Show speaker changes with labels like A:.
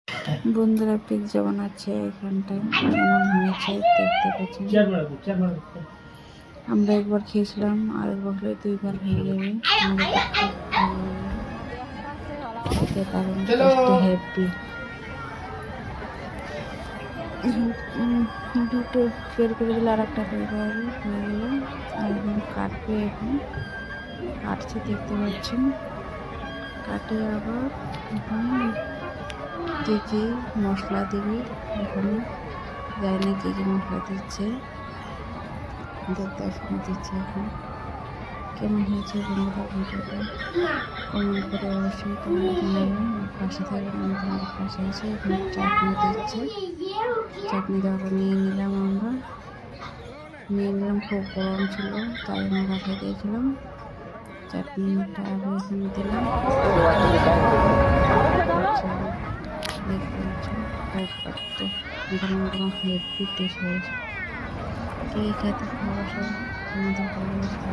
A: বন্ধুরা পিৎজা বানাচ্ছে এখানটায়, কেমন হয়েছে দেখতে পাচ্ছেন। আমরা একবার খেয়েছিলাম, আর একবার খেলে দুইবার হয়ে যাবে। আমাদের তো খুব ভালো লাগে, খেতে দারুণ টেস্টি হ্যাপি। দুটো বের করে দিলে আর একটা হয়ে যাবে, হয়ে গেল। আর এখন কাটবে, এখন কাটছে দেখতে পাচ্ছেন। কাটে আবার এখন কী কী মশলা দিবি, এখন জানি না কী কী মশলা দিচ্ছে, দেখতে দিচ্ছে। এখন কেমন হয়েছে বন্ধুরা ভিডিওটা কমেন্ট করে অবশ্যই তোমরা জানাবে, পাশে থাকবেন। আমি তোমাদের পাশে আছি। এখন চাটনি দিচ্ছে, চাটনি দেওয়াটা নিয়ে নিলাম। আমরা নিয়ে নিলাম, খুব গরম ছিল তাই আমরা রাখে দিয়েছিলাম। চাটনিটা আবার এখানে দিলাম, দেখতে পাচ্ছেন। খুব গরম গরম হেভি টেস্ট হয়েছে। কে খেতে ভালোবাসো আমাদের ভালোবাসতে,